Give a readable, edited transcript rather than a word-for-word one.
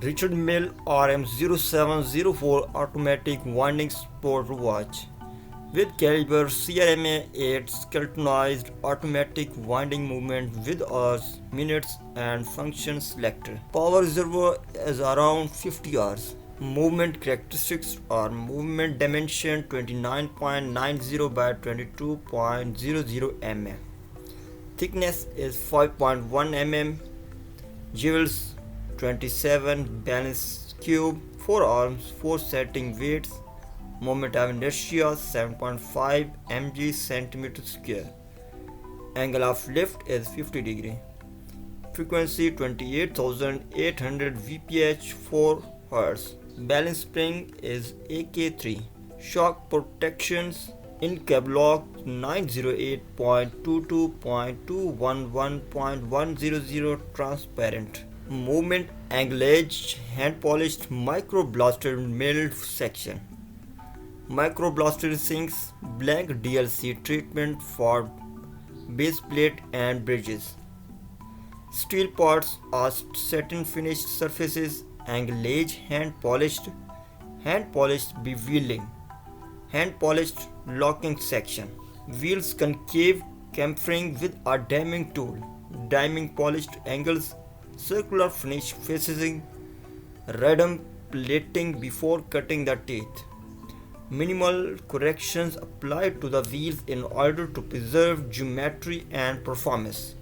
Richard Mille RM 0704 automatic winding sport watch with caliber CRMA 8 skeletonized automatic winding movement with hours, minutes and function selector. Power reservoir is around 50 hours. Movement characteristics are movement dimension 29.90 by 22.00 mm. Thickness is 5.1 mm. Jewels 27 balance cube, 4 arms, 4 setting weights, moment of inertia 7.5 mg centimeter square. Angle of lift is 50 degree. Frequency 28,800 vph 4 Hz. Balance spring is AK3. Shock protections in Cablock 908.22.211.100 transparent. Movement anglage hand polished microblaster milled section. Microblaster sinks blank DLC treatment for base plate and bridges. Steel parts are satin finished surfaces. Anglage hand polished beveling, hand polished locking section. Wheels concave chamfering with a diamond tool. Diamond polished angles, circular finish facing, radom plating before cutting the teeth. Minimal corrections applied to the wheels in order to preserve geometry and performance.